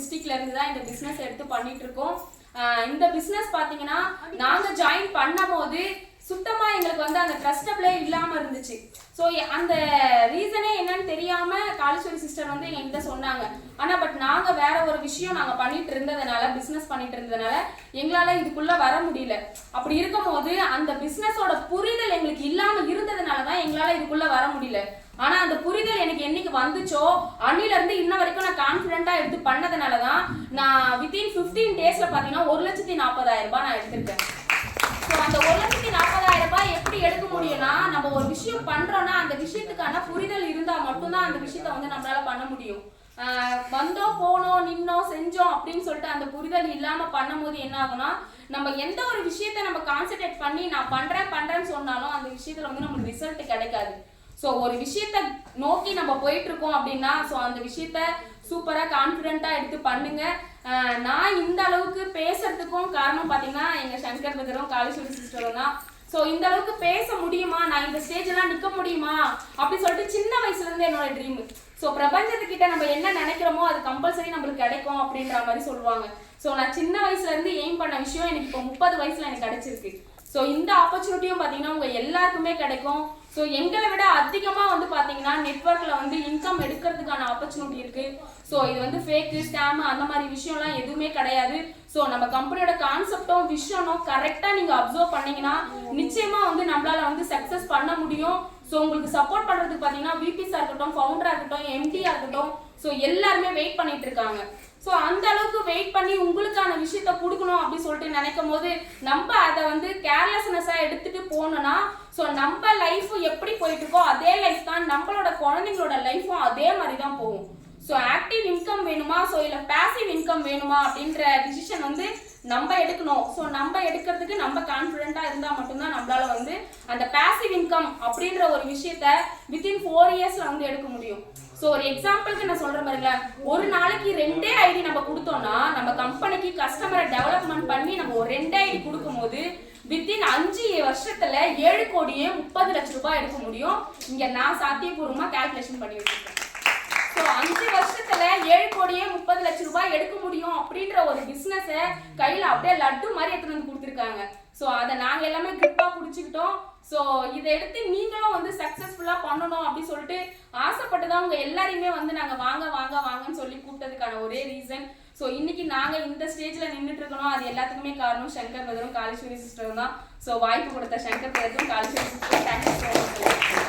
டிஸ்ட்ரிக்ட்ல இருந்து தான் இந்த பிசினஸ் எடுத்து பண்ணிட்டு இருக்கோம். இந்த பிசினஸ் பாத்தீங்கன்னா நாங்க ஜாயின் பண்ணும்போது சுத்தமா எங்களுக்கு வந்து அந்த ட்ரஸ்டபிளே இல்லாம இருந்துச்சு. ஸோ அந்த ரீசனே என்னன்னு தெரியாம காளீஸ்வரி சிஸ்டர் வந்து எங்ககிட்ட சொன்னாங்க. ஆனா பட் நாங்க வேற ஒரு விஷயம் நாங்க பண்ணிட்டு இருந்ததுனால, பிசினஸ் பண்ணிட்டு இருந்ததுனால எங்களால இதுக்குள்ள வர முடியல. அப்படி இருக்கும் போது அந்த பிசினஸோட புரிதல் எங்களுக்கு இல்லாம இருந்ததுனாலதான் எங்களால இதுக்குள்ள வர முடியல. ஆனா அந்த புரிதல் எனக்கு என்னைக்கு வந்துச்சோ அன்னில இருந்து இன்ன வரைக்கும் நான் கான்பிடென்ட்டா எடுத்து பண்ணதுனாலதான் நான் வித்தின் 15 டேஸ்ல பாத்தீங்கன்னா 1,40,000 ரூபாய் நான் எடுத்திருக்கேன். ஸோ அந்த 1,40,000 ரூபாய் எப்படி எடுக்க முடியும்னா, நம்ம ஒரு விஷயம் பண்றோம்னா அந்த விஷயத்துக்கான புரிதல் இருந்தா மட்டும்தான் அந்த விஷயத்த வந்து நம்மளால பண்ண முடியும். வந்தோம் போனோம் நின்னோம் செஞ்சோம் அப்படின்னு சொல்லிட்டு அந்த புரிதல் இல்லாம பண்ணும் போது என்ன ஆகும்னா, நம்ம எந்த ஒரு விஷயத்த நம்ம கான்சென்ட்ரேட் பண்ணி நான் பண்றேன்னு சொன்னாலும் அந்த விஷயத்துல வந்து நமக்கு ரிசல்ட் கிடைக்காது. ஸோ ஒரு விஷயத்த நோக்கி நம்ம போயிட்டு இருக்கோம் அப்படின்னா ஸோ அந்த விஷயத்த சூப்பரா கான்ஃபிடென்ட்டா எடுத்து பண்ணுங்க. நான் இந்த அளவுக்கு பேசுறதுக்கும் காரணம் பாத்தீங்கன்னா எங்க சங்கர் பிரதரும் காளீஸ்வரி சிஸ்டரும் தான். ஸோ இந்த அளவுக்கு பேச முடியுமா, நான் இந்த ஸ்டேஜ் எல்லாம் நிக்க முடியுமா அப்படின்னு சொல்லிட்டு சின்ன வயசுல இருந்து என்னோட ட்ரீம். ஸோ பிரபஞ்சத்துக்கிட்ட நம்ம என்ன நினைக்கிறோமோ அது கம்பல்சரி நம்மளுக்கு கிடைக்கும் அப்படின்ற மாதிரி சொல்லுவாங்க. ஸோ நான் சின்ன வயசுல இருந்து எய்ம் பண்ண விஷயம் எனக்கு இப்போ 30 வயசுல எனக்கு கிடைச்சிருக்கு. ஸோ இந்த ஆப்பர்ச்சுனிட்டியும் பார்த்தீங்கன்னா உங்க எல்லாருக்குமே கிடைக்கும். ஸோ எங்களை விட அதிகமாக வந்து பார்த்தீங்கன்னா நெட்வொர்க்கில் வந்து இன்கம் எடுக்கிறதுக்கான ஆப்பர்ச்சுனிட்டி இருக்கு. ஸோ இது வந்து ஃபேக்கு ஸ்கேமு அந்த மாதிரி விஷயம்லாம் எதுவுமே கிடையாது. ஸோ நம்ம கம்பெனியோட கான்செப்டும் விஷயமும் கரெக்டாக நீங்கள் அப்சர்வ் பண்ணீங்கன்னா நிச்சயமாக வந்து நம்மளால வந்து சக்ஸஸ் பண்ண முடியும். ஸோ உங்களுக்கு சப்போர்ட் பண்ணுறதுக்கு பார்த்தீங்கன்னா விபிஸாக இருக்கட்டும், ஃபவுண்டராக இருக்கட்டும், எம்டியாக இருக்கட்டும், ஸோ எல்லாருமே வெயிட் பண்ணிட்டு இருக்காங்க. ஸோ அந்த அளவுக்கு வெயிட் பண்ணி உங்களுக்கான விஷயத்த கொடுக்கணும் அப்படின்னு சொல்லிட்டு நினைக்கும் போது நம்ம அதை வந்து கேர்லெஸ்னஸாக எடுத்துட்டு போனோம்னா ஸோ நம்ம லைஃப் எப்படி போயிட்டு இருக்கோ அதே லைஃப் தான் நம்மளோட குழந்தைங்களோட லைஃப்பும் அதே மாதிரி தான் போகும். ஸோ ஆக்டிவ் இன்கம் வேணுமா ஸோ இல்லை பேசிவ் இன்கம் வேணுமா அப்படின்ற டிசிஷன் வந்து நம்ம எடுக்கணும். ஸோ நம்ம எடுக்கிறதுக்கு நம்ம கான்ஃபிடென்ட்டாக இருந்தால் மட்டும்தான் நம்மளால வந்து அந்த பேசிவ் இன்கம் அப்படின்ற ஒரு விஷயத்த வித்தின் 4 இயர்ஸில் வந்து எடுக்க முடியும். ஸோ ஒரு எக்ஸாம்பிளுக்கு நான் சொல்ற மாதிரில ஒரு நாளைக்கு 2 ஐடி நம்ம கொடுத்தோம்னா நம்ம கம்பெனிக்கு கஸ்டமரை டெவலப்மெண்ட் பண்ணி நம்ம ஒரு 2 ஐடி கொடுக்கும்போது வித்தின் 5 வருஷத்துல 7,30,00,000 ரூபாய் எடுக்க முடியும். இங்க நான் சாத்தியபூர்வமா கால்குலேஷன் பண்ணி வச்சிருக்கேன். ஸோ 5 வருஷத்துல 7,30,00,000 ரூபாய் எடுக்க முடியும் அப்படின்ற ஒரு பிசினஸை கையில அப்படியே லட்டு மாதிரி எடுத்துட்டு வந்து கொடுத்துருக்காங்க. ஸோ அதை நாங்க எல்லாமே கிரிப்பா பிடிச்சிக்கிட்டோம். ஸோ இதை எடுத்து நீங்களும் வந்து சக்ஸஸ்ஃபுல்லா பண்ணணும் அப்படின்னு சொல்லிட்டு ஆசைப்பட்டுதான் உங்க எல்லாரையுமே வந்து நாங்க வாங்கன்னு சொல்லி கூப்பிட்டதுக்கான ஒரே ரீசன். ஸோ இன்னைக்கு நாங்க இந்த ஸ்டேஜ்ல நின்றுட்டு இருக்கணும். அது எல்லாத்துக்குமே காரணம் சங்கர் பிரதரும் காளீஸ்வரி சிஸ்டரும் தான். ஸோ வாய்ப்பு கொடுத்த சங்கர் பிரதரும் காளீஸ்வரி சிஸ்டரும் தேங்க்யூ ஸோ மச்.